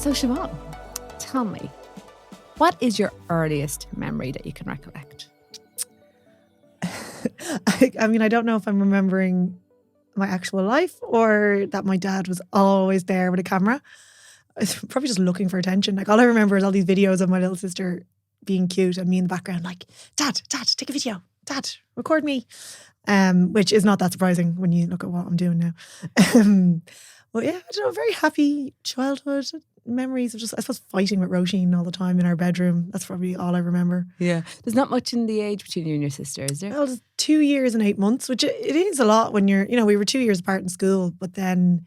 So Siobhan, tell me, what is your earliest memory that you can recollect? I mean, I don't know if I'm remembering my actual life or that my dad was always there with a camera. It's probably just looking for attention. Like all I remember is all these videos of my little sister being cute and me in the background like, Dad, take a video. Dad, record me. Which is not that surprising when you look at what I'm doing now. Well, yeah, I don't know, very happy childhood memories of just, I suppose, fighting with Roisin all the time in our bedroom. That's probably all I remember. Yeah. There's not much in the age between you and your sister, is there? Well, it's 2 years and 8 months, which it is a lot when you're, we were 2 years apart in school, but then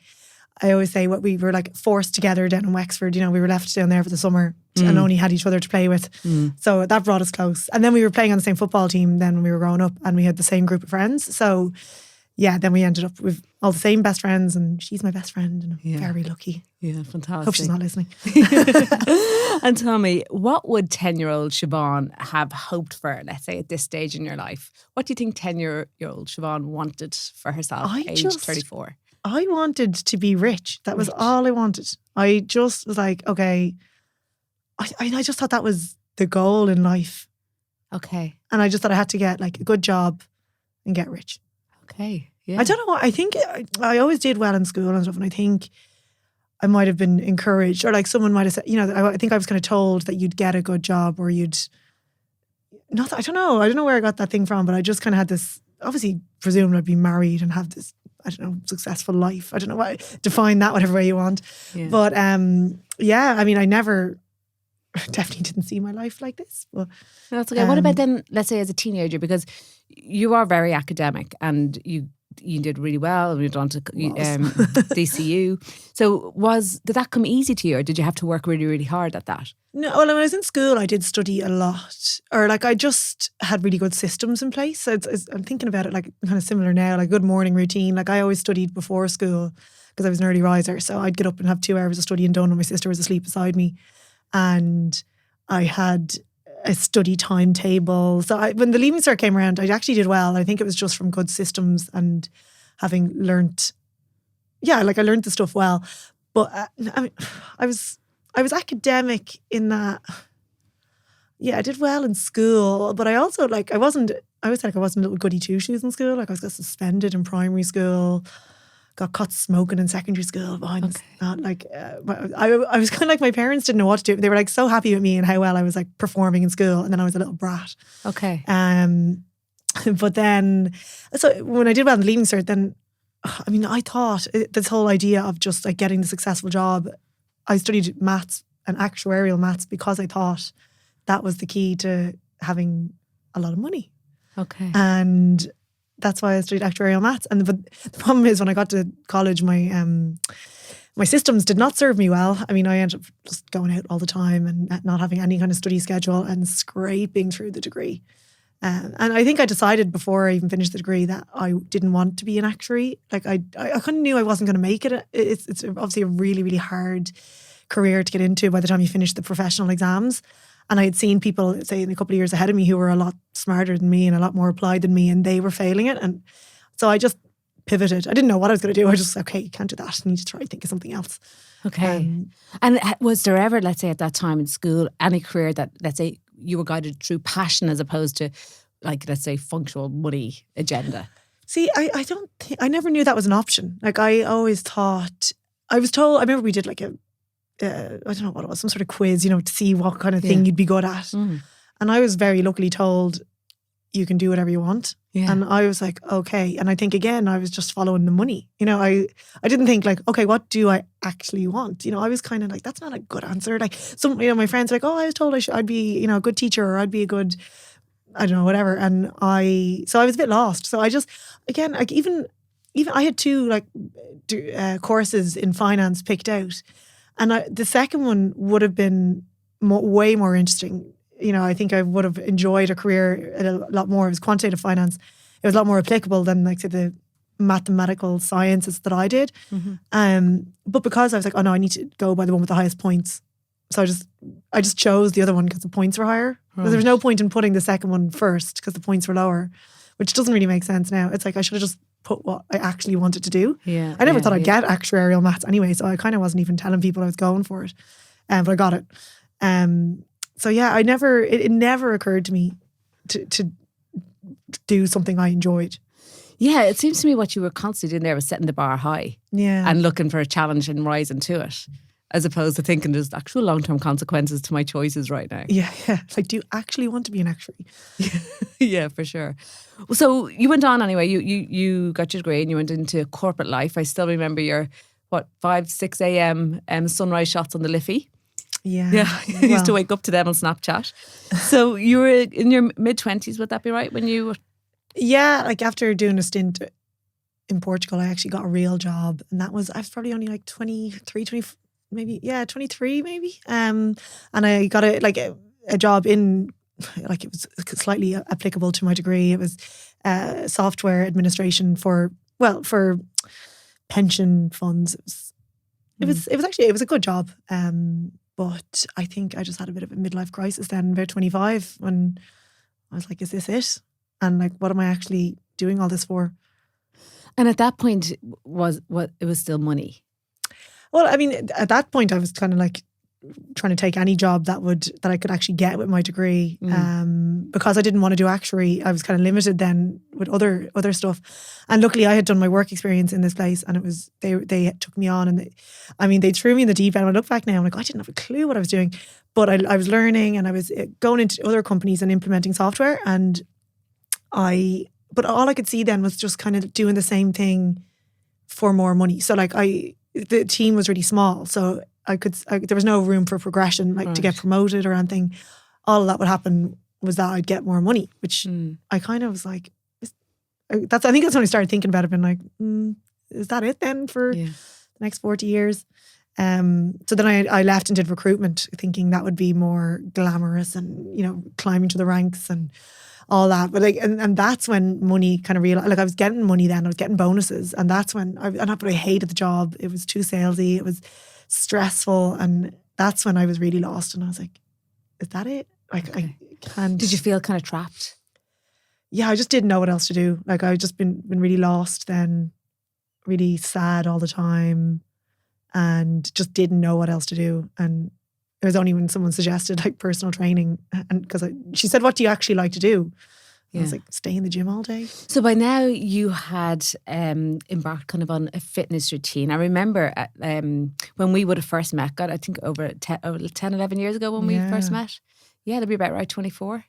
I always say what we were like forced together down in Wexford. We were left down there for the summer and only had each other to play with. So that brought us close. And then we were playing on the same football team then when we were growing up, and we had the same group of friends. So yeah, then we ended up with all the same best friends, and she's my best friend, and I'm very lucky. Yeah, fantastic. Hope she's not listening. And tell me, what would 10-year-old Siobhan have hoped for, let's say, at this stage in your life? What do you think 10-year-old Siobhan wanted for herself, age 34? I wanted to be rich. That was all I wanted. I just was like, okay, I just thought that was the goal in life. Okay. And I just thought I had to get like a good job and get rich. Okay. Yeah. I don't know what, I think I always did well in school and stuff, and I think I might have been encouraged, or like someone might have said, I think I was kind of told that you'd get a good job, or I don't know where I got that thing from, but I just kind of had this, obviously presumed I'd be married and have this, I don't know, successful life. I don't know what, define that whatever way you want. Yeah. But yeah, I mean, I never, definitely didn't see my life like this. But that's okay. What about then, let's say as a teenager, because you are very academic and you did really well and moved on to DCU. So did that come easy to you, or did you have to work really, really hard at that? No, well, when I was in school, I did study a lot, or like I just had really good systems in place. So I'm thinking about it like kind of similar now, like good morning routine. Like I always studied before school because I was an early riser. So I'd get up and have 2 hours of studying done when my sister was asleep beside me. And I had a study timetable. So when the Leaving Cert came around, I actually did well. I think it was just from good systems and having learnt, I learned the stuff well. But I mean, I was academic in that, I did well in school, but I also I always said I wasn't a little goody two shoes in school. Like I got suspended in primary school, got caught smoking in secondary school behind I was kind of like, my parents didn't know what to do. They were like so happy with me and how well I was like performing in school, and then I was a little brat. Okay. But then, so when I did well in the Leaving Cert, then, I mean, I thought this whole idea of just like getting the successful job, I studied maths and actuarial maths because I thought that was the key to having a lot of money. Okay. And that's why I studied actuarial maths. But the problem is, when I got to college, my systems did not serve me well. I mean, I ended up just going out all the time and not having any kind of study schedule and scraping through the degree. And I think I decided before I even finished the degree that I didn't want to be an actuary. Like I kind of knew I wasn't going to make it. It's obviously a really, really hard career to get into by the time you finish the professional exams. And I had seen people, say, in a couple of years ahead of me who were a lot smarter than me and a lot more applied than me, and they were failing it. And so I just pivoted. I didn't know what I was going to do. I just, okay, you can't do that. I need to try and think of something else. Okay. And was there ever, let's say at that time in school, any career that, let's say, you were guided through passion as opposed to, like, let's say, functional money agenda? See, I never knew that was an option. Like, I always thought, I was told, I remember we did like I don't know what it was, some sort of quiz, to see what kind of thing you'd be good at. Mm. And I was very luckily told, you can do whatever you want. Yeah. And I was like, okay. And I think, again, I was just following the money. I didn't think like, okay, what do I actually want? I was kind of like, that's not a good answer. Like some, my friends were like, oh, I was told I'd be, a good teacher, or I'd be a good, I don't know, whatever. And so I was a bit lost. So I just, again, like even I had 2 courses in finance picked out. And the second one would have been way more interesting. I think I would have enjoyed a career a lot more. It was quantitative finance. It was a lot more applicable than, like, say, the mathematical sciences that I did. Mm-hmm. But because I was like, oh no, I need to go by the one with the highest points. So I just chose the other one because the points were higher. Right. There was no point in putting the second one first because the points were lower, which doesn't really make sense now. It's like I should have just put what I actually wanted to do. Yeah, I never thought I'd get actuarial maths anyway, so I kind of wasn't even telling people I was going for it. but I got it. So yeah, it never occurred to me to do something I enjoyed. Yeah, it seems to me what you were constantly doing there was setting the bar high. Yeah. And looking for a challenge and rising to it, as opposed to thinking there's actual long-term consequences to my choices right now. Yeah. It's like, do you actually want to be an actuary? Yeah, for sure. So you went on anyway. You got your degree and you went into corporate life. I still remember your 5-6 a.m. Sunrise shots on the Liffey. Yeah. Yeah, I used to wake up to them on Snapchat. So you were in your mid-20s, would that be right? When you were... Yeah, like after doing a stint in Portugal, I actually got a real job, and I was probably only like 23, 20, maybe 23 maybe. And I got a job in, like, it was slightly applicable to my degree. It was software administration for pension funds. It was a good job. But I think I just had a bit of a midlife crisis then, about 25, when I was like, is this it? And like, what am I actually doing all this for? And at that point, it was still money? Well, I mean, at that point, I was kind of like trying to take any job that I could actually get with my degree. Because I didn't want to do actuary, I was kind of limited then with other stuff. And luckily, I had done my work experience in this place, and it was they took me on, and they threw me in the deep end. When I look back now, I'm like, I didn't have a clue what I was doing, but I was learning, and I was going into other companies and implementing software, but all I could see then was just kind of doing the same thing for more money. So like the team was really small, so there was no room for progression, like to get promoted or anything. All that would happen was that I'd get more money, which I kind of was like, I think that's when I started thinking about it, being like, is that it then for the next 40 years? So then I left and did recruitment, thinking that would be more glamorous and, climbing to the ranks and all that. But and that's when money kind of realized, like, I was getting money then, I was getting bonuses. And that's when I hated the job. It was too salesy. It was stressful. And that's when I was really lost. And I was like, is that it? Like, okay. I can't. Did you feel kind of trapped? Yeah, I just didn't know what else to do. Like, I just been really lost then, really sad all the time, and just didn't know what else to do. And it was only when someone suggested like personal training, and because she said, what do you actually like to do? I was like, stay in the gym all day. So by now you had embarked kind of on a fitness routine. I remember when we would have first met, God, I think over 10, 11 years ago when we first met. Yeah, that'd be about right, 24.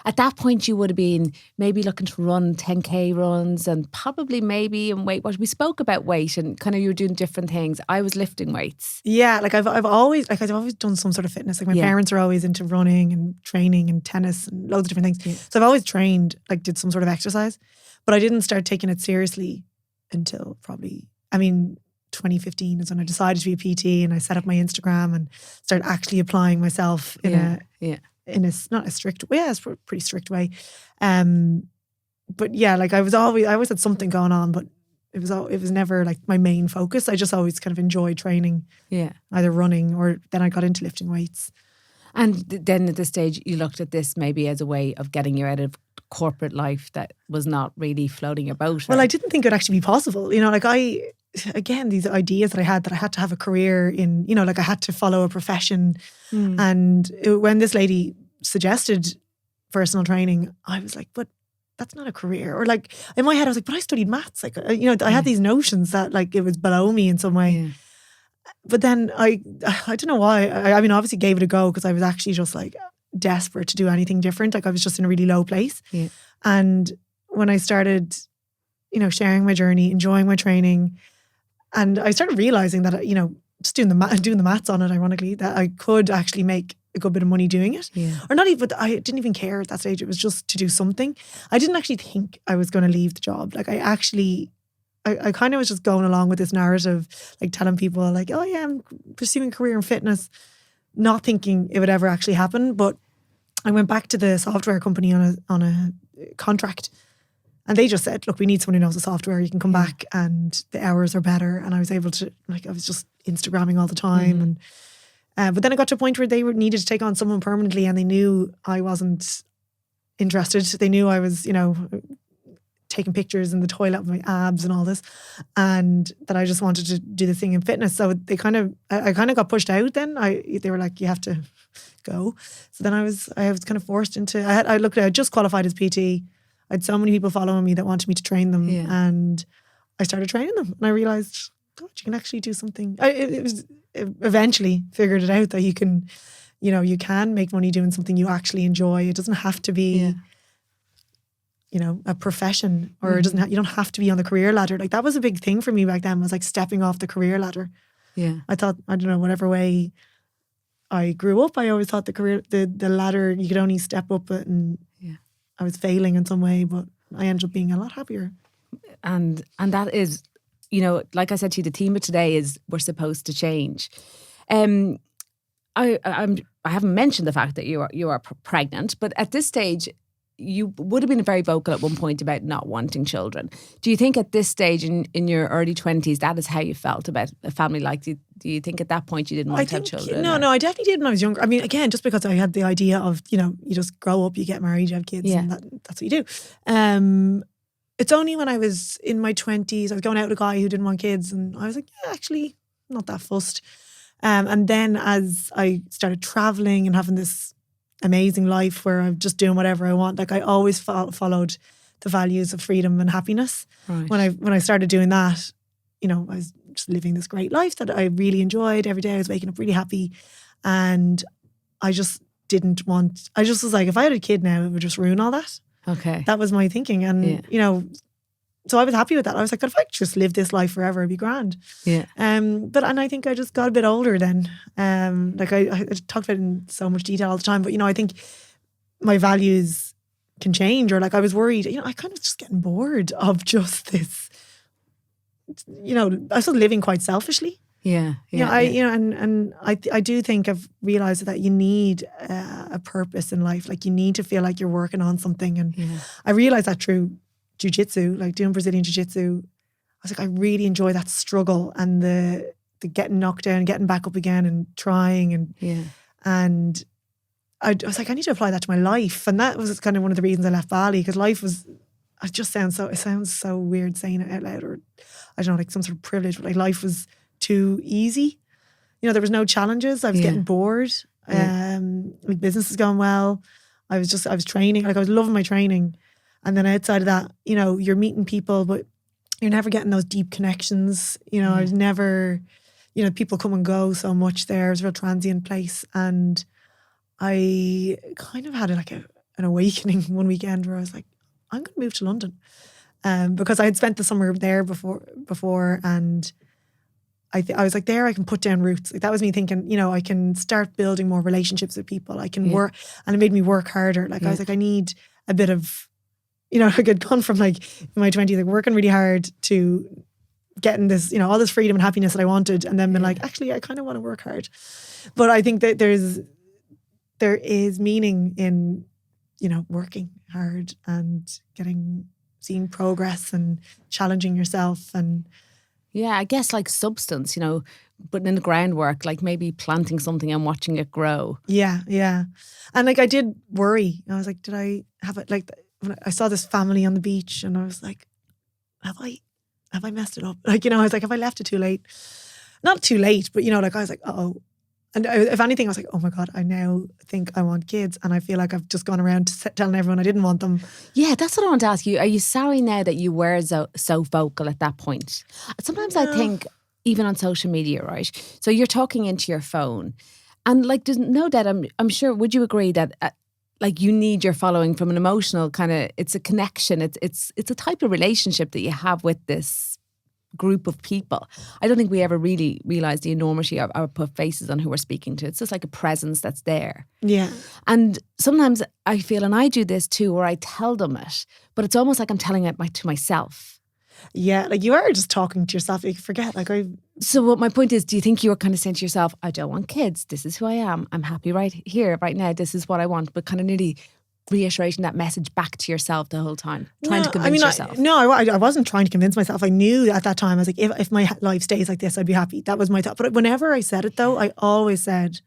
At that point, you would have been maybe looking to run 10K runs and probably maybe in weight watch. We spoke about weight and kind of you were doing different things. I was lifting weights. Yeah, like I've always done some sort of fitness. Like my parents are always into running and training and tennis and loads of different things. Yeah. So I've always trained, like did some sort of exercise, but I didn't start taking it seriously until 2015 is when I decided to be a PT, and I set up my Instagram and started actually applying myself in a not a strict way, it's a pretty strict way. But yeah, like I always had something going on, but it was never like my main focus. I just always kind of enjoyed training. Yeah. Either running, or then I got into lifting weights. And then at this stage you looked at this maybe as a way of getting you out of corporate life that was not really floating your boat. Well, I didn't think it would actually be possible. These ideas that I had to have a career in, like I had to follow a profession. And when this lady suggested personal training, I was like, but that's not a career. Or like in my head, I was like, but I studied maths. Like, I had these notions that like it was below me in some way. Yeah. But then I don't know why. I mean, obviously gave it a go because I was actually just like desperate to do anything different. Like I was just in a really low place. Yeah. And when I started, sharing my journey, enjoying my training, and I started realizing that, just doing the maths on it, ironically, that I could actually make a good bit of money doing it. Yeah. Or not even, but I didn't even care at that stage. It was just to do something. I didn't actually think I was going to leave the job. Like I kind of was just going along with this narrative, like telling people like, oh yeah, I'm pursuing a career in fitness, not thinking it would ever actually happen. But I went back to the software company on a contract, and they just said, look, we need someone who knows the software. You can come back and the hours are better. And I was able to, I was just Instagramming all the time. And but then I got to a point where they needed to take on someone permanently, and they knew I wasn't interested. They knew I was, taking pictures in the toilet of my abs and all this, and that I just wanted to do the thing in fitness. So I kind of got pushed out. Then they were like, you have to go. So then I was kind of forced into. I just qualified as PT. I had so many people following me that wanted me to train them, and I started training them, and I realized, God, you can actually do something. Eventually figured it out that you can, you can make money doing something you actually enjoy. It doesn't have to be, a profession, or it doesn't. You don't have to be on the career ladder. Like that was a big thing for me back then. Was like stepping off the career ladder. Yeah, I thought, I don't know, whatever way I grew up, I always thought the ladder, you could only step up it, and I was failing in some way, but I ended up being a lot happier. And that is, like I said to you, the theme of today is we're supposed to change. I haven't mentioned the fact that you are pregnant, but at this stage, you would have been very vocal at one point about not wanting children. Do you think at this stage in your early 20s, that is how you felt about a family? Like, do you think at that point you didn't want to have children? No, I definitely did when I was younger. I mean, again, just because I had the idea of, you just grow up, you get married, you have kids, and that's what you do. It's only when I was in my 20s, I was going out with a guy who didn't want kids, and I was like, yeah, actually, not that fussed. And then as I started traveling and having this amazing life where I'm just doing whatever I want, like I always followed the values of freedom and happiness. Right. When I started doing that, I was just living this great life that I really enjoyed. Every day I was waking up really happy, and I just was like, if I had a kid now, it would just ruin all that. Okay. That was my thinking. And, so I was happy with that. I was like, if I could just live this life forever, it'd be grand. Yeah. And I think I just got a bit older then. Like I talked about it in so much detail all the time, but, I think my values can change, or like I was worried, I kind of just getting bored of just this, I was living quite selfishly. Yeah. I do think I've realised that you need a purpose in life. Like you need to feel like you're working on something. And I realised that through jiu-jitsu, like doing Brazilian jiu-jitsu. I was like, I really enjoy that struggle and the getting knocked down, getting back up again and trying. And I was like, I need to apply that to my life. And that was kind of one of the reasons I left Bali, because it sounds so weird saying it out loud, or I don't know, like some sort of privilege, but like life was too easy. There was no challenges. I was getting bored. My business was going well. I was training. Like I was loving my training. And then outside of that, you're meeting people, but you're never getting those deep connections. I was never, people come and go so much there. It was a real transient place. And I kind of had an awakening one weekend where I was like, I'm going to move to London. Because I had spent the summer there before, and I was like, there I can put down roots. Like that was me thinking, I can start building more relationships with people. I can work, and it made me work harder. Like I was like, I need a bit of, like I'd gone from like in my 20s, like working really hard to getting this, all this freedom and happiness that I wanted, and then been like, actually, I kind of want to work hard. But I think that there is meaning in, working hard and seeing progress and challenging yourself. And yeah, I guess like substance, putting in the groundwork, like maybe planting something and watching it grow. Yeah. And like I did worry. I was like, did I have it? Like when I saw this family on the beach, and I was like, have I messed it up? Like, I was like, have I left it too late? Not too late, but like I was like, uh-oh. And if anything, I was like, oh my God, I now think I want kids. And I feel like I've just gone around telling everyone I didn't want them. Yeah, that's what I want to ask you. Are you sorry now that you were so vocal at that point? Sometimes I think, even on social media, right? So you're talking into your phone. And like, there's no doubt, I'm sure, would you agree that like you need your following from an emotional kind of, it's a connection. It's a type of relationship that you have with this group of people. I don't think we ever really realise the enormity of or put faces on who we're speaking to. It's just like a presence that's there. Yeah. And sometimes I feel, and I do this too, where I tell them it, but it's almost like I'm telling it to myself. Yeah, like you are just talking to yourself. You forget. So what my point is, do you think you were kind of saying to yourself, I don't want kids. This is who I am. I'm happy right here, right now. This is what I want. But kind of nearly reiterating that message back to yourself the whole time, trying to convince yourself. I wasn't trying to convince myself. I knew at that time, I was like, if my life stays like this, I'd be happy. That was my thought. But whenever I said it though, I always said,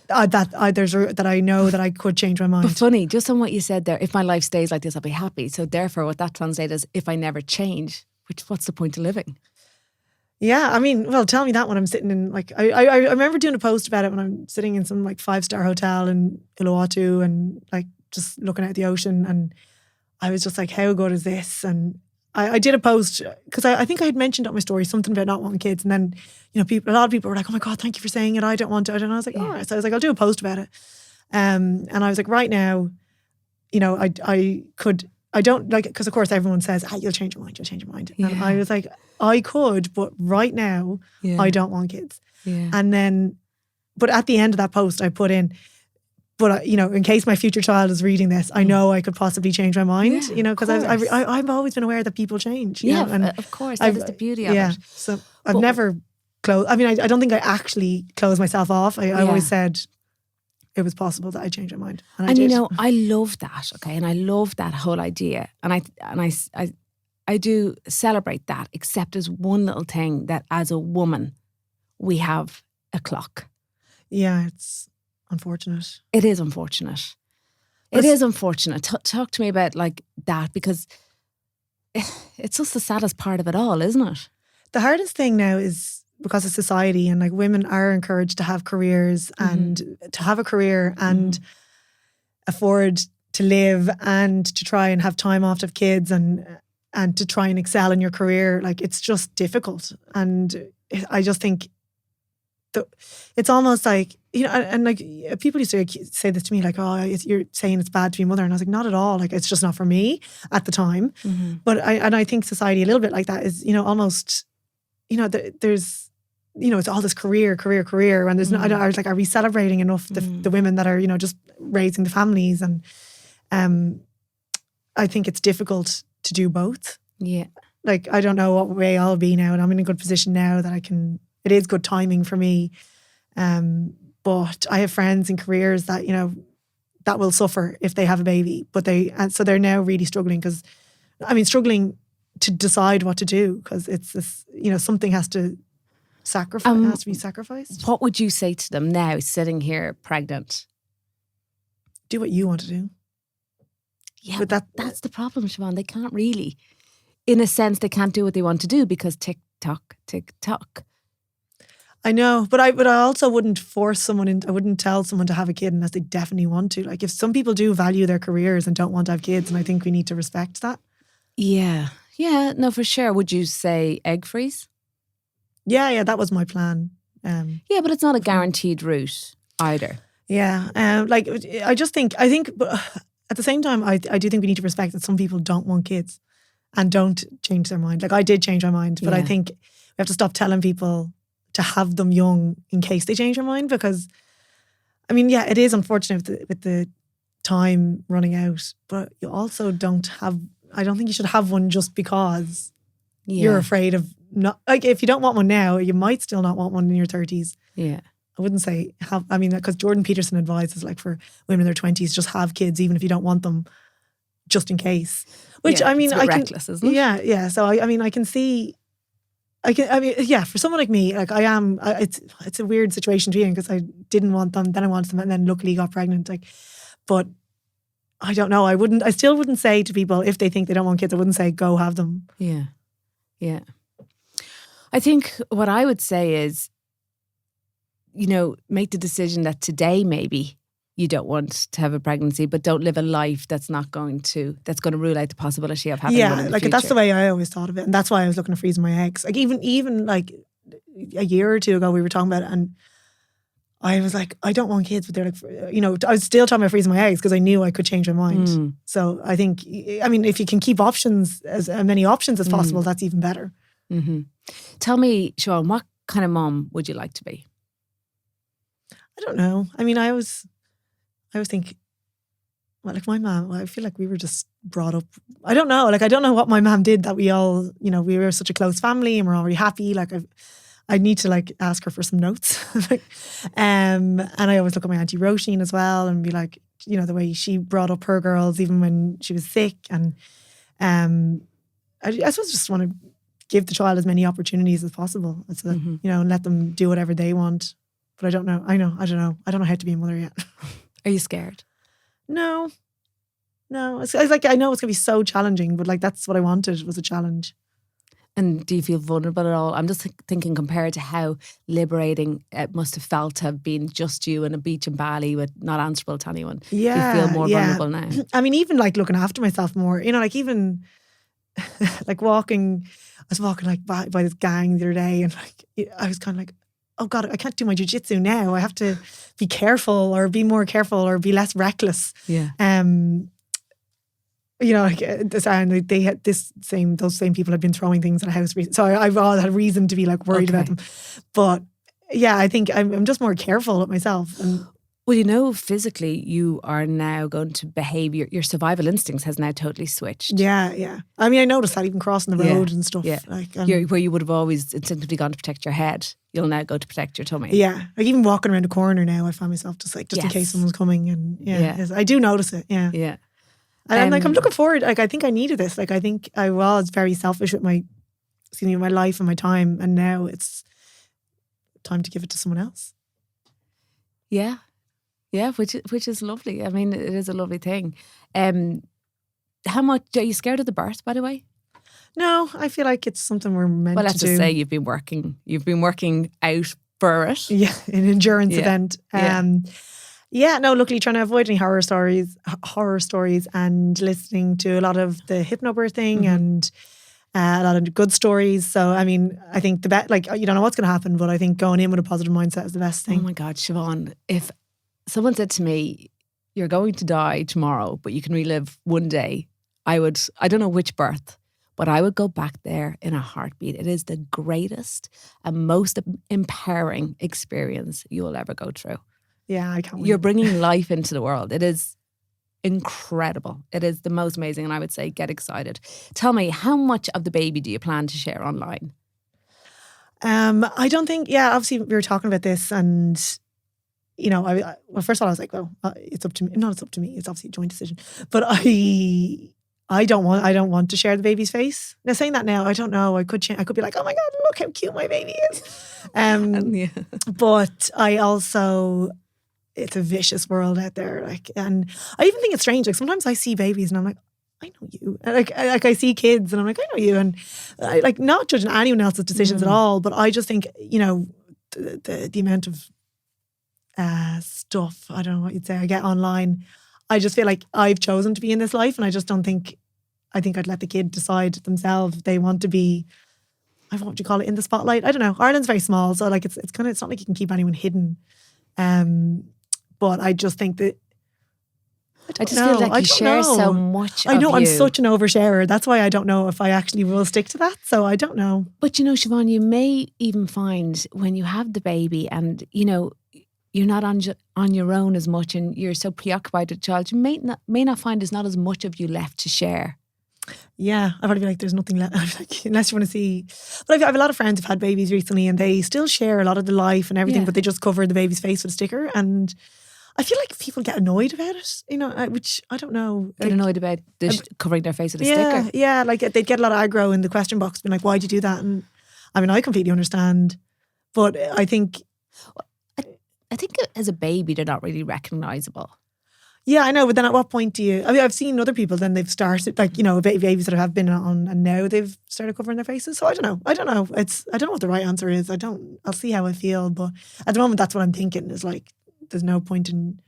that I know that I could change my mind. But funny, just on what you said there, if my life stays like this, I'll be happy. So therefore, what that translates is if I never change, what's the point of living? Yeah, I mean, well, tell me that when I'm sitting in like I remember doing a post about it when I'm sitting in some like 5-star hotel in Uluwatu and like just looking at the ocean, and I was just like, how good is this? And I did a post because I think I had mentioned on my story something about not wanting kids, and then a lot of people were like, oh my God, thank you for saying it. I don't want to. And I was like, all right. So I was like, I'll do a post about it. And I was like, right now, I don't like, because of course everyone says, you'll change your mind. Yeah. And I was like, I could, but right now I don't want kids. Yeah. And then, but at the end of that post I put in, but in case my future child is reading this, I know I could possibly change my mind, because I've always been aware that people change. Yeah, and of course, that is the beauty of it. So I've never closed, I mean, I don't think I actually closed myself off. I always said it was possible that I'd change my mind. And I did. I love that, okay? And I love that whole idea. And I do celebrate that, except as one little thing that as a woman, we have a clock. Yeah, it's unfortunate. It is unfortunate. It is unfortunate. Talk to me about like that, because it's just the saddest part of it all, isn't it? The hardest thing now is because of society, and like women are encouraged to have careers and to have a career and afford to live and to try and have time off of kids and to try and excel in your career. Like, it's just difficult. And I just think it's almost like, and like people used to say this to me, like, oh, you're saying it's bad to be a mother. And I was like, not at all. Like, it's just not for me at the time. But I think society a little bit like that is, almost, there's, it's all this career. And there's I was like, are we celebrating enough the women that are, just raising the families? And I think it's difficult to do both. Yeah. Like, I don't know what way I'll be now, and I'm in a good position now that it is good timing for me. But I have friends in careers that, that will suffer if they have a baby. So they're now really struggling struggling to decide what to do, because it's this, something has to be sacrificed. What would you say to them now, sitting here pregnant? Do what you want to do. Yeah, but that's the problem, Siobhan. They can't really. In a sense, they can't do what they want to do because tick tock. I know, but I also wouldn't force someone I wouldn't tell someone to have a kid unless they definitely want to. Like, if some people do value their careers and don't want to have kids, and I think we need to respect that. Yeah. Yeah, no, for sure. Would you say egg freeze? Yeah, that was my plan. Yeah, but it's not a guaranteed route either. Yeah, I think, but at the same time, I do think we need to respect that some people don't want kids and don't change their mind. Like, I did change my mind, but I think we have to stop telling people to have them young in case they change their mind, because, I mean, yeah, it is unfortunate with the time running out, but you also I don't think you should have one just because you're afraid of not, like, if you don't want one now, you might still not want one in your 30s. Yeah. I wouldn't say because Jordan Peterson advises, like, for women in their 20s, just have kids even if you don't want them, just in case. Which, I mean, it's a bit reckless, isn't it? Yeah. So I can see. For someone like me, like I am, it's a weird situation to be in, because I didn't want them, then I wanted them, and then luckily got pregnant. Like, but I don't know. I still wouldn't say to people, if they think they don't want kids, I wouldn't say go have them. Yeah. Yeah. I think what I would say is, make the decision that today maybe you don't want to have a pregnancy, but don't live a life that's going to rule out the possibility of having one in the future. That's the way I always thought of it. And that's why I was looking at freezing my eggs. Like, even like a year or two ago, we were talking about it, and I was like, I don't want kids, but they're like, I was still talking about freezing my eggs because I knew I could change my mind. So I think, if you can keep options, as many options as possible, that's even better. Mm-hmm. Tell me, Siobhan, what kind of mom would you like to be? I don't know. I mean, I always think, well, like my mom, I feel like we were just brought up. I don't know. Like, I don't know what my mom did that we all, we were such a close family and we're all really happy. Like, I need to like ask her for some notes. And I always look at my Auntie Roisin as well and be like, the way she brought up her girls, even when she was sick. And I suppose just want to give the child as many opportunities as possible. So that, and let them do whatever they want. But I don't know. I don't know how to be a mother yet. Are you scared? No. It's like, I know it's going to be so challenging, but like, that's what I wanted, was a challenge. And do you feel vulnerable at all? I'm just thinking, compared to how liberating it must have felt to have been just you on a beach in Bali with not answerable to anyone. Yeah. Do you feel more vulnerable now? I mean, even like looking after myself more, you know, like even like walking, I was walking like by this gang the other day, and like, I was kind of like, oh God, I can't do my jiu-jitsu now. I have to be careful, or be more careful, or be less reckless. Yeah. You know, like, and they had those same people had been throwing things at a house recently. So I've all had reason to be like worried about them. But yeah, I think I'm just more careful with myself. And well, you know, physically you are now going to behave, your survival instincts has now totally switched. Yeah. I mean, I noticed that even crossing the road and stuff. Yeah. Like, where you would have always instinctively gone to protect your head, you'll now go to protect your tummy. Yeah. Like even walking around a corner now, I find myself just in case someone's coming. And yes, I do notice it. Yeah. Yeah. And I'm like, I'm looking forward. Like, I think I needed this. Like, I think I was very selfish with my life and my time. And now it's time to give it to someone else. Yeah. Yeah, which is lovely. I mean, it is a lovely thing. How much are you scared of the birth, by the way? No, I feel like it's something we're meant to do. Well, let's just say you've been working out for it. Yeah, an endurance event. Yeah, no, luckily trying to avoid any horror stories, and listening to a lot of the hypnobirthing and a lot of good stories. So, I mean, I think the best, like, you don't know what's going to happen, but I think going in with a positive mindset is the best thing. Oh my God, Siobhan, if someone said to me, you're going to die tomorrow, but you can relive one day, I don't know which birth, but I would go back there in a heartbeat. It is the greatest and most empowering experience you will ever go through. Yeah, I can't wait. You're bringing life into the world. It is incredible. It is the most amazing, and I would say get excited. Tell me, how much of the baby do you plan to share online? I don't think, obviously we were talking about this, and you know, well, first of all, I was like, well, it's up to me. No, it's up to me. It's obviously a joint decision. But I don't want to share the baby's face. Now, saying that now, I don't know. I could be like, oh my God, look how cute my baby is. But I also, it's a vicious world out there. Like, and I even think it's strange. Like, sometimes I see babies and I'm like, I know you. Like I see kids and I'm like, I know you. And I, like, not judging anyone else's decisions at all, but I just think, you know, the amount of stuff, I don't know what you'd say, I get online. I just feel like I've chosen to be in this life, and I just don't think, I think I'd let the kid decide themselves if they want to be, I don't know what you call it, in the spotlight. I don't know. Ireland's very small, so like it's not like you can keep anyone hidden. But I just think that I just feel like you share so much. I know, I'm such an oversharer. That's why I don't know if I actually will stick to that. So I don't know. But you know, Siobhan, you may even find when you have the baby and, you know, you're not on your own as much and you're so preoccupied with the child, you may not find there's not as much of you left to share. Yeah, I'd probably be like, there's nothing left. Like, unless you want to see. But I have a lot of friends who've had babies recently and they still share a lot of the life and everything, but they just cover the baby's face with a sticker. And I feel like people get annoyed about it, you know, which I don't know. Get annoyed about covering their face with a sticker? Yeah, like they'd get a lot of aggro in the question box, being like, why'd you do that? And I mean, I completely understand. But I think as a baby, they're not really recognisable. Yeah, I know. But then at what point do you, I mean, I've seen other people, then they've started, like, you know, babies that have been on and now they've started covering their faces. So I don't know. I don't know what the right answer is. I'll see how I feel. But at the moment, that's what I'm thinking is like, there's no point in,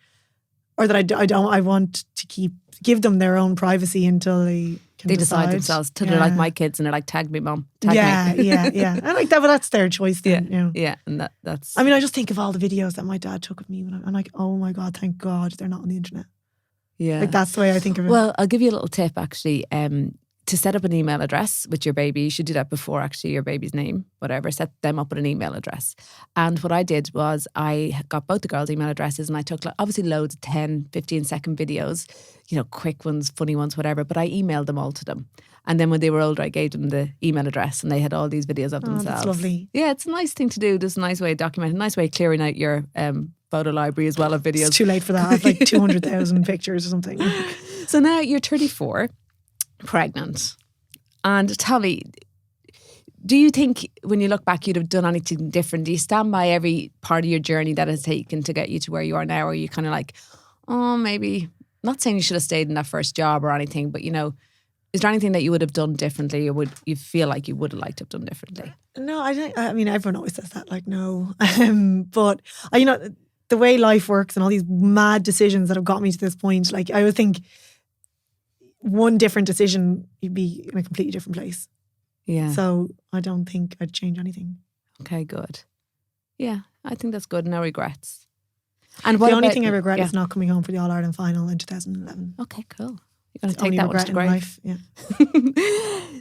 or that I want to give them their own privacy until they can decide themselves. Till they're like my kids and they're like, tag me, mom. Tag me. Yeah. I like that, but that's their choice then. You know? Yeah, and that's. I mean, I just think of all the videos that my dad took of me when I'm like, oh my God, thank God they're not on the internet. Yeah. Like that's the way I think of it. Well, I'll give you a little tip actually. To set up an email address with your baby, you should do that before actually your baby's name, whatever, set them up with an email address. And what I did was I got both the girls' email addresses and I took obviously loads of 10, 15 second videos, you know, quick ones, funny ones, whatever, but I emailed them all to them. And then when they were older, I gave them the email address and they had all these videos of themselves. That's lovely. Yeah, it's a nice thing to do. There's a nice way of documenting, a nice way of clearing out your photo library as well of videos. It's too late for that. I have like 200,000 pictures or something. So now you're 34, pregnant. And tell me, Do you think when you look back you'd have done anything different? Do you stand by every part of your journey that has taken to get you to where you are now? Or are you kind of like, oh, maybe, not saying you should have stayed in that first job or anything, but is there anything that you would have done differently, or would you feel like you would have liked to have done differently? No, I don't. I mean, everyone always says that, like, no. But, the way life works and all these mad decisions that have got me to this point, like, I would think one different decision, you'd be in a completely different place. Yeah. So I don't think I'd change anything. Okay, good. Yeah, I think that's good. No regrets. And the only thing I regret is not coming home for the All-Ireland final in 2011. Okay, cool. You're going to take that one to grave. Life, yeah.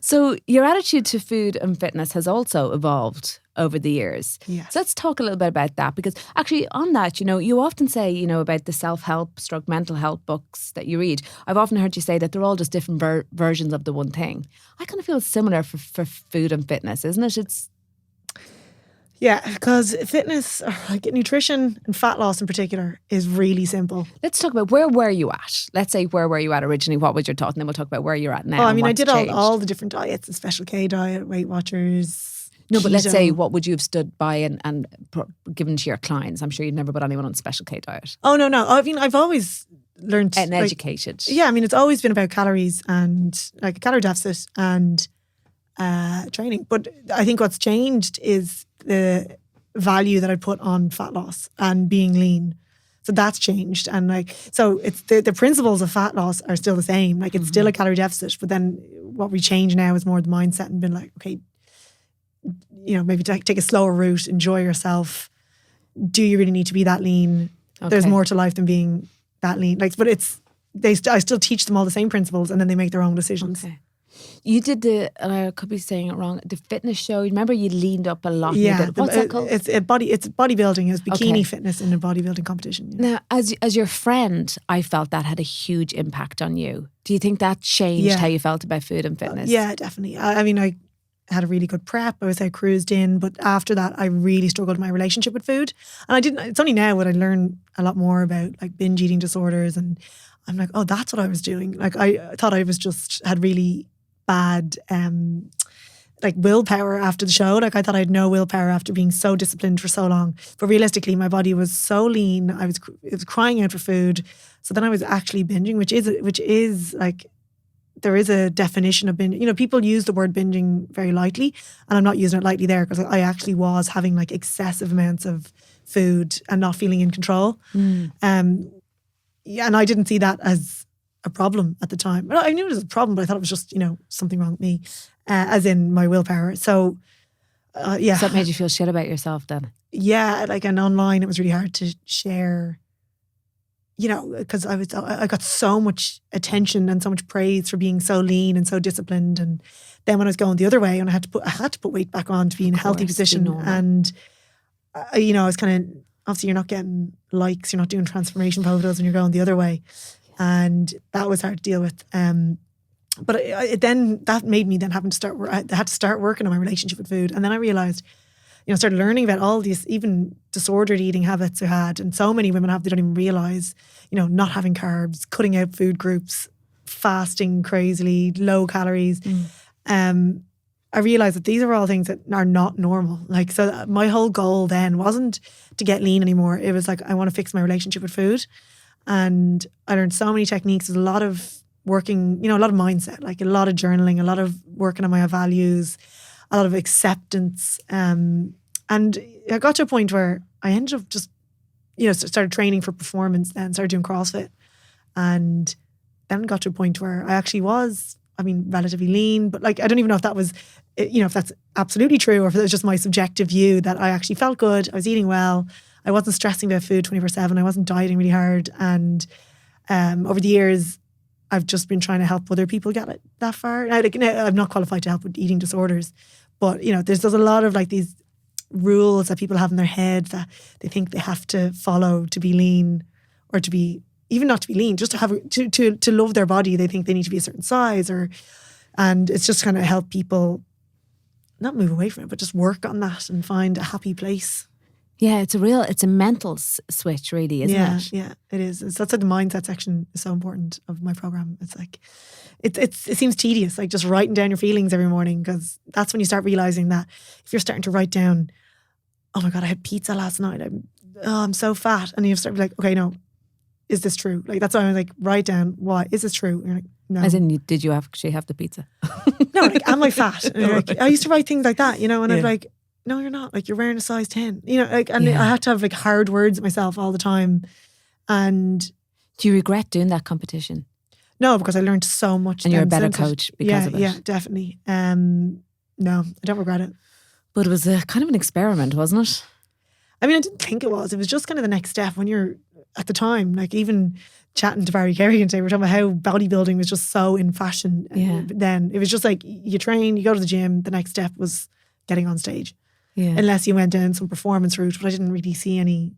So your attitude to food and fitness has also evolved over the years. Yes. So let's talk a little bit about that, because actually on that, you often say, about the self-help / mental health books that you read. I've often heard you say that they're all just different versions of the one thing. I kind of feel it's similar for food and fitness, isn't it? Yeah, because fitness, like nutrition and fat loss in particular, is really simple. Let's talk about where were you at? Let's say where were you at originally? What was your thought? And then we'll talk about where you're at now. Oh, I mean, I did all the different diets: the Special K diet, Weight Watchers. No, but let's say, what would you have stood by and given to your clients? I'm sure you'd never put anyone on Special K diet. Oh, no. I mean, I've always learned and educated. Yeah, I mean, it's always been about calories and like a calorie deficit and training. But I think what's changed is the value that I put on fat loss and being lean. So that's changed. And so it's the principles of fat loss are still the same. Like, it's still a calorie deficit, but then what we change now is more the mindset and been like, okay, maybe take a slower route, enjoy yourself. Do you really need to be that lean? Okay. There's more to life than being that lean. But I still teach them all the same principles, and then they make their own decisions. Okay. You did and I could be saying it wrong, the fitness show. Remember you leaned up a lot. Yeah. What's that called? It's bodybuilding. It's bikini fitness in a bodybuilding competition. Yeah. Now, as your friend, I felt that had a huge impact on you. Do you think that changed how you felt about food and fitness? Yeah, definitely. I mean, I had a really good prep. I was cruised in, but after that, I really struggled in my relationship with food. And it's only now when I learn a lot more about like binge eating disorders, and I'm like, oh, that's what I was doing. Like, I thought I was had really bad willpower after the show. Like, I thought I had no willpower after being so disciplined for so long. But realistically, my body was so lean. It was crying out for food. So then I was actually binging, which is like, there is a definition of binge. People use the word binging very lightly, and I'm not using it lightly there, because I actually was having like excessive amounts of food and not feeling in control. And I didn't see that as a problem at the time. I knew it was a problem, but I thought it was just, something wrong with me, as in my willpower. So, yeah. So that made you feel shit about yourself then? Yeah, and online it was really hard to share, because I got so much attention and so much praise for being so lean and so disciplined. And then when I was going the other way, and I had to put weight back on to be in a healthy position. And, I was kind of, obviously you're not getting likes, you're not doing transformation photos when you're going the other way. And that was hard to deal with. But then that made me then having to start. I had to start working on my relationship with food, and then I realized, started learning about all these even disordered eating habits I had, and so many women they don't even realize. Not having carbs, cutting out food groups, fasting crazily, low calories. I realized that these are all things that are not normal. So my whole goal then wasn't to get lean anymore. It was like, I want to fix my relationship with food. And I learned so many techniques. There's a lot of working, a lot of mindset, like a lot of journaling, a lot of working on my values, a lot of acceptance. And I got to a point where I ended up just, started training for performance then, started doing CrossFit. And then got to a point where I actually was, relatively lean, but I don't even know if that was, if that's absolutely true, or if it was just my subjective view that I actually felt good, I was eating well, I wasn't stressing about food 24/7. I wasn't dieting really hard. And over the years, I've just been trying to help other people get it that far. I'm not qualified to help with eating disorders, but there's a lot of these rules that people have in their head that they think they have to follow to be lean, or to be, even not to be lean, just to have to love their body. They think they need to be a certain size, and it's just kind of help people not move away from it, but just work on that and find a happy place. Yeah, it's a mental switch, really, isn't it? Yeah, it is. That's why the mindset section is so important of my program. It's like, it seems tedious, like just writing down your feelings every morning, because that's when you start realizing that if you're starting to write down, oh my God, I had pizza last night. I'm so fat. And you start to be like, okay, no, is this true? Like, that's why I'm like, write down, why, is this true? And you're like, no. As in, did you actually have the pizza? No, like, am I fat? And you're like, I used to write things like that, and I'm like, no, you're not. Like, you're wearing a size 10, like, and I had to have like hard words at myself all the time. And do you regret doing that competition? No, because I learned so much. And you're a better coach because of it. Yeah, definitely. No, I don't regret it. But it was a kind of an experiment, wasn't it? I mean, I didn't think it was. It was just kind of the next step when you're at the time, like even chatting to Barry Kerrigan today, we were talking about how bodybuilding was just so in fashion. Yeah. Then it was just like, you train, you go to the gym, the next step was getting on stage. Yeah. Unless you went down some performance route, but I didn't really see any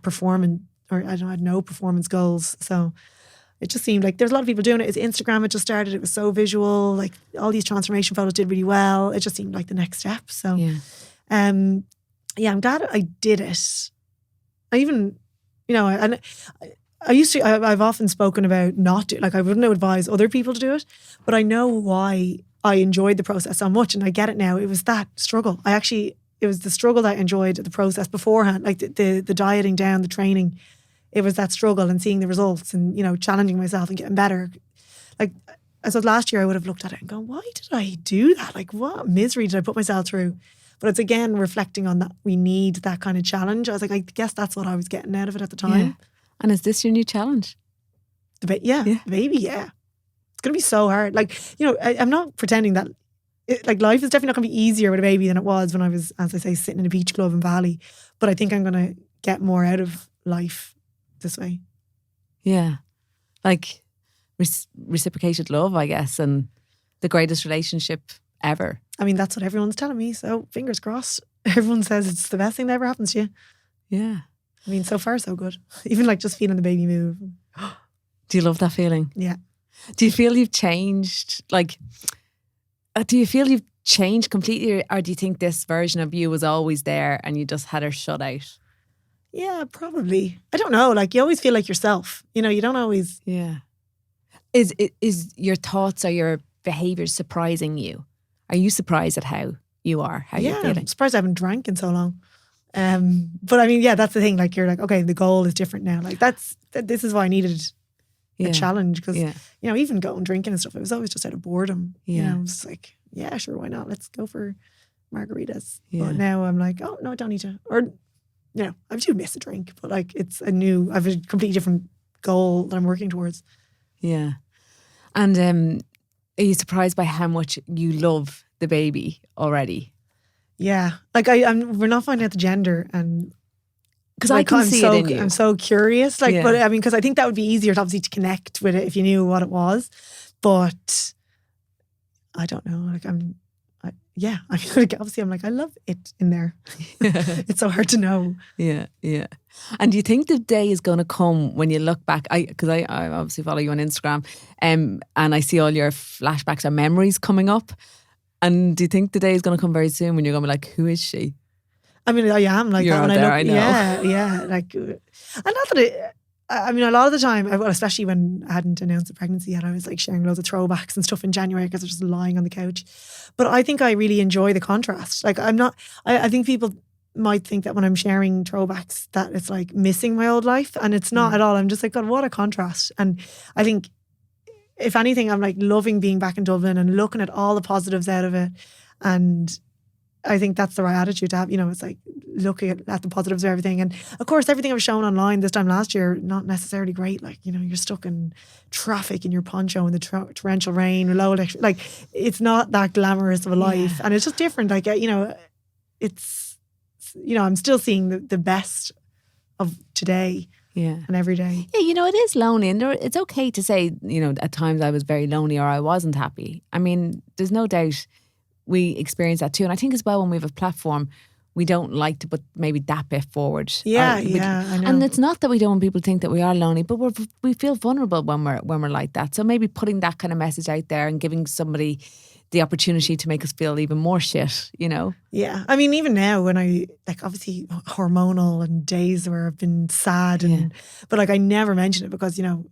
performance, or I had no performance goals. So it just seemed like there's a lot of people doing it. It's Instagram, it just started, it was so visual, like all these transformation photos did really well. It just seemed like the next step. So I'm glad I did it. I even, and I used to, I've often spoken about not do, like I wouldn't advise other people to do it, but I know why I enjoyed the process so much, and I get it now. It was that struggle. It was the struggle that I enjoyed the process beforehand, like the dieting down, the training. It was that struggle and seeing the results and, challenging myself and getting better. Like, as of last year, I would have looked at it and gone, why did I do that? Like, what misery did I put myself through? But it's again reflecting on that we need that kind of challenge. I was like, I guess that's what I was getting out of it at the time. Yeah. And is this your new challenge? The baby, yeah. It's going to be so hard. Like, I'm not pretending that, life is definitely not going to be easier with a baby than it was when I was, as I say, sitting in a beach club in Bali. But I think I'm going to get more out of life this way. Yeah. Like reciprocated love, I guess, and the greatest relationship ever. I mean, that's what everyone's telling me. So fingers crossed. Everyone says it's the best thing that ever happens to you. Yeah. I mean, so far so good. Even like just feeling the baby move. Do you love that feeling? Yeah. Do you feel you've changed? Like, do you feel you've changed completely, or do you think this version of you was always there and you just had her shut out? Yeah, probably. I don't know. Like, you always feel like yourself. You don't always. Yeah. Is your thoughts or your behaviours surprising you? Are you surprised at how you are? How you're feeling? I'm surprised I haven't drank in so long. But I mean, yeah, that's the thing. Like, you're like, okay, the goal is different now. Like, this is why I needed a challenge, because even going drinking and stuff, it was always just out of boredom. Yeah. It was like, yeah, sure, why not? Let's go for margaritas. Yeah. But now I'm like, oh no, I don't need to. Or I do miss a drink, but like I have a completely different goal that I'm working towards. Yeah. And are you surprised by how much you love the baby already? Yeah, like we're not finding out the gender, and because I can see it in you. I'm so curious, like, but I mean, because I think that would be easier, obviously, to connect with it if you knew what it was. But I don't know. Like, obviously, I'm like, I love it in there. It's so hard to know. Yeah, yeah. And do you think the day is going to come when you look back? Because I obviously follow you on Instagram, and I see all your flashbacks or memories coming up. And do you think the day is going to come very soon when you're going to be like, who is she? I mean, I am like you're that when there, I look. Yeah. Like, and not that I mean, a lot of the time, especially when I hadn't announced the pregnancy yet, I was like sharing loads of throwbacks and stuff in January because I was just lying on the couch. But I think I really enjoy the contrast. Like, I think people might think that when I'm sharing throwbacks that it's like missing my old life, and it's not at all. I'm just like, God, what a contrast. And I think, if anything, I'm like loving being back in Dublin and looking at all the positives out of it. And I think that's the right attitude to have. It's like looking at the positives of everything. And of course, everything I was shown online this time last year, not necessarily great. Like, you're stuck in traffic in your poncho in the torrential rain, low electric. Like, it's not that glamorous of a life. Yeah. And it's just different. Like, it's, I'm still seeing the best of today. Yeah. And every day. Yeah, it is lonely, and it's okay to say, at times I was very lonely or I wasn't happy. I mean, there's no doubt we experience that too. And I think as well, when we have a platform, we don't like to put maybe that bit forward. Yeah, I know. And it's not that we don't want people to think that we are lonely, but we feel vulnerable when we're like that. So maybe putting that kind of message out there and giving somebody the opportunity to make us feel even more shit, you know? Yeah. I mean, even now when I, like, obviously hormonal and days where I've been sad but like I never mention it because, you know,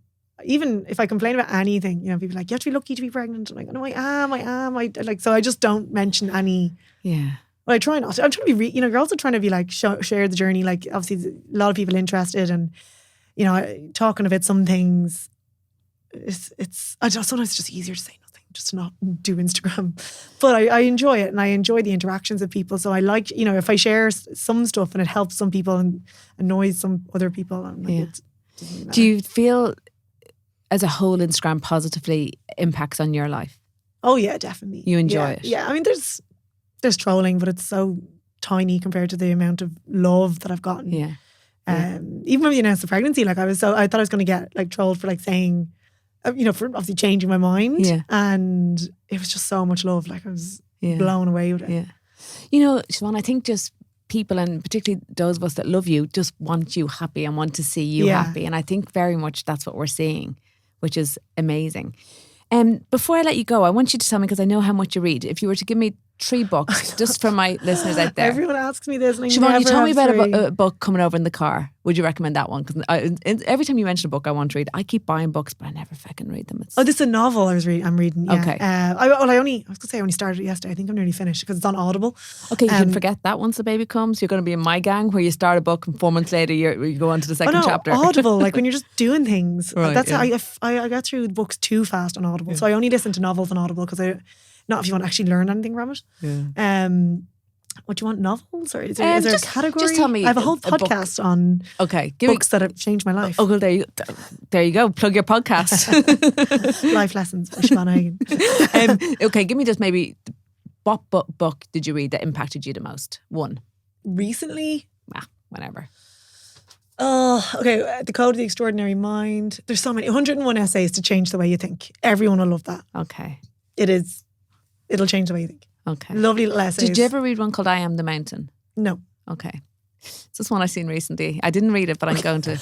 even if I complain about anything, you know, people are like, you have to be lucky to be pregnant. I'm like, no, I am. So I just don't mention any. Yeah. Well, I try not to. I'm trying to be, you know, you're also trying to be like, share the journey. Like, obviously, a lot of people interested and, you know, talking about some things. Sometimes it's just easier to say nothing, just to not do Instagram. But I enjoy it and I enjoy the interactions with people. So I like, you know, if I share some stuff and it helps some people and annoys some other people, I'm like, it doesn't really matter. Do you feel as a whole Instagram positively impacts on your life? Oh yeah, definitely. You enjoy it? Yeah, I mean, there's trolling, but it's so tiny compared to the amount of love that I've gotten. Yeah. Even when we announced the pregnancy, like I thought I was going to get like trolled for like saying, you know, for obviously changing my mind. Yeah. And it was just so much love. Like I was blown away with it. Yeah. You know, Siobhan, I think just people, and particularly those of us that love you, just want you happy and want to see you happy. And I think very much that's what we're seeing, which is amazing. Before I let you go, I want you to tell me, because I know how much you read, if you were to give me 3 books, just for my listeners out there. Everyone asks me this. And Siobhan, you told me about a book coming over in the car. Would you recommend that one? Because every time you mention a book I want to read, I keep buying books, but I never fucking read them. This is a novel I'm reading. Yeah. Okay. I was going to say I only started it yesterday. I think I'm nearly finished because it's on Audible. Okay, you can forget that once the baby comes. You're going to be in my gang where you start a book and 4 months later you go on to the second chapter. Audible, like when you're just doing things. Right, that's how I got through books too fast on Audible. So I only listen to novels on Audible because not if you want to actually learn anything from it. Yeah. What do you want, novels? Or is there a category? Just tell me. I have a whole podcast on books that have changed my life. Oh, well, there you go. Plug your podcast. Life Lessons by Siobhan Hagan. Okay, give me just maybe, what book did you read that impacted you the most? One. Recently? Whatever. Oh, okay. The Code of the Extraordinary Mind. There's so many. 101 essays to change the way you think. Everyone will love that. Okay. It is. It'll change the way you think. Okay. Lovely little essays. Did you ever read one called I Am the Mountain? No. Okay. It's just one I've seen recently. I didn't read it, but I'm going to.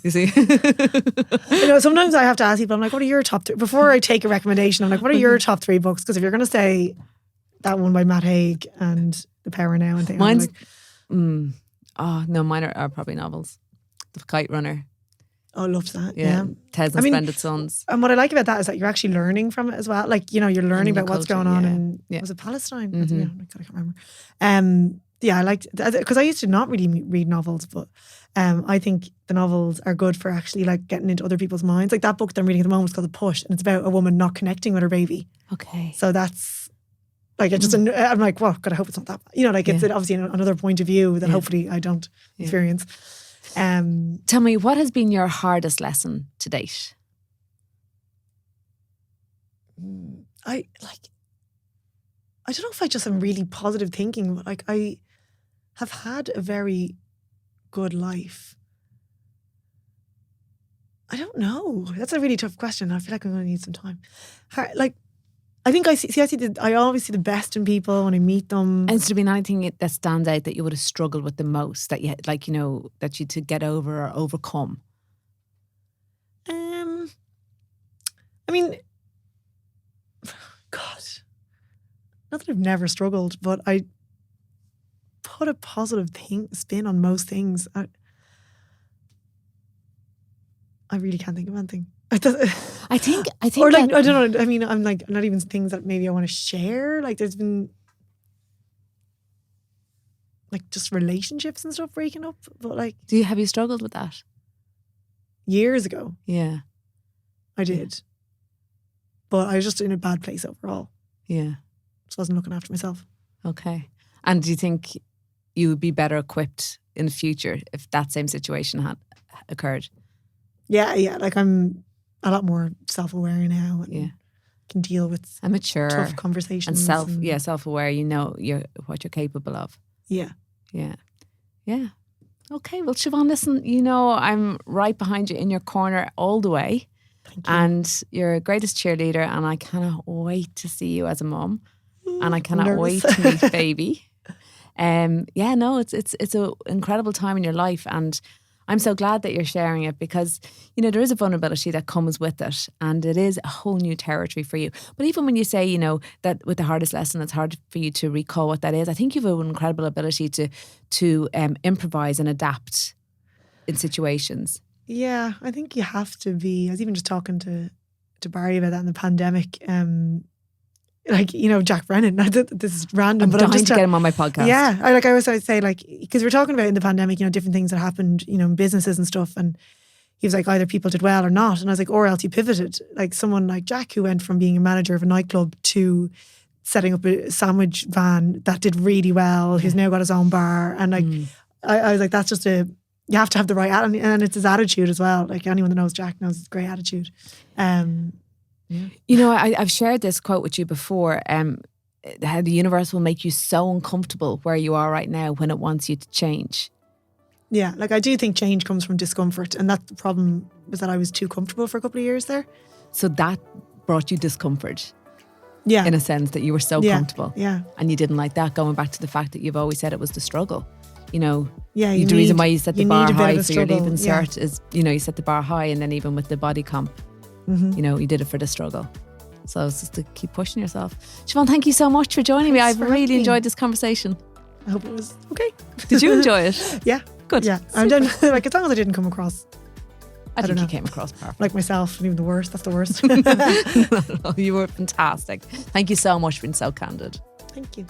You see? You know, sometimes I have to ask people, I'm like, what are your top 3? Before I take a recommendation, I'm like, what are your top 3 books? Because if you're going to say that one by Matt Haig and The Power Now and things, mine's, mine are probably novels. The Kite Runner. Oh, I loved that. Yeah. Tes and Splendid Sons. And what I like about that is that you're actually learning from it as well. Like, you know, you're learning about what's going on in, was it Palestine? Mm-hmm. I can't remember. I liked, because I used to not really read novels, but I think the novels are good for actually like getting into other people's minds. Like that book that I'm reading at the moment is called The Push, and it's about a woman not connecting with her baby. Okay. So that's like, I'm like, well, God, I hope it's not that bad. You know, like it's obviously another point of view that hopefully I don't experience. Tell me, what has been your hardest lesson to date? I don't know if I just am really positive thinking, but like I have had a very good life. I don't know. That's a really tough question. I feel like I'm going to need some time. I think I always see the best in people when I meet them. And has there been anything that stands out that you would have struggled with the most, that you like, you know, that you to get over or overcome? I mean, God, not that I've never struggled, but I put a positive spin on most things. I really can't think of anything. I think or like, I don't know. I mean, I'm like, not even things that maybe I want to share. Like there's been like just relationships and stuff breaking up. But like, have you struggled with that? Years ago. Yeah. I did. But I was just in a bad place overall. Yeah. Just wasn't looking after myself. Okay. And do you think you would be better equipped in the future if that same situation had occurred? Yeah. Like I'm a lot more self-aware now and can deal with mature, tough conversations. And self-aware, you know what you're capable of. Yeah. Okay, well, Siobhan, listen, you know I'm right behind you in your corner all the way. Thank you. And you're a greatest cheerleader, and I cannot wait to see you as a mum. And I cannot wait to meet baby. It's an incredible time in your life, and I'm so glad that you're sharing it because, you know, there is a vulnerability that comes with it and it is a whole new territory for you. But even when you say, you know, that with the hardest lesson, it's hard for you to recall what that is. I think you have an incredible ability to improvise and adapt in situations. Yeah, I think you have to be. I was even just talking to Barry about that in the pandemic. Like, you know, Jack Brennan. This is random, but I'm dying just to get him on my podcast. Yeah, I always say, like, because we're talking about in the pandemic, you know, different things that happened, you know, in businesses and stuff, and he was like, either people did well or not, and I was like, or else you pivoted. Like someone like Jack, who went from being a manager of a nightclub to setting up a sandwich van that did really well, who's now got his own bar, and like, I was like, that's just you have to have the right attitude, and it's his attitude as well. Like anyone that knows Jack knows his great attitude. Yeah. You know, I've shared this quote with you before, how the universe will make you so uncomfortable where you are right now when it wants you to change. Yeah, like I do think change comes from discomfort, and that's the problem, was that I was too comfortable for a couple of years there. So that brought you discomfort. Yeah. In a sense that you were so comfortable. Yeah. And you didn't like that, going back to the fact that you've always said it was the struggle. You know, yeah, the reason why you set the bar high for your leaving struggle, cert is, you know, you set the bar high, and then even with the body comp, you know, you did it for the struggle. So it's just to keep pushing yourself. Siobhan, thank you so much for joining me. I've really enjoyed this conversation. I hope it was okay. Did you enjoy it? Yeah. Good. Yeah. I'm done. Like, as long as I didn't come across, I think you came across perfect. Like myself, and even the worst. That's the worst. You were fantastic. Thank you so much for being so candid. Thank you.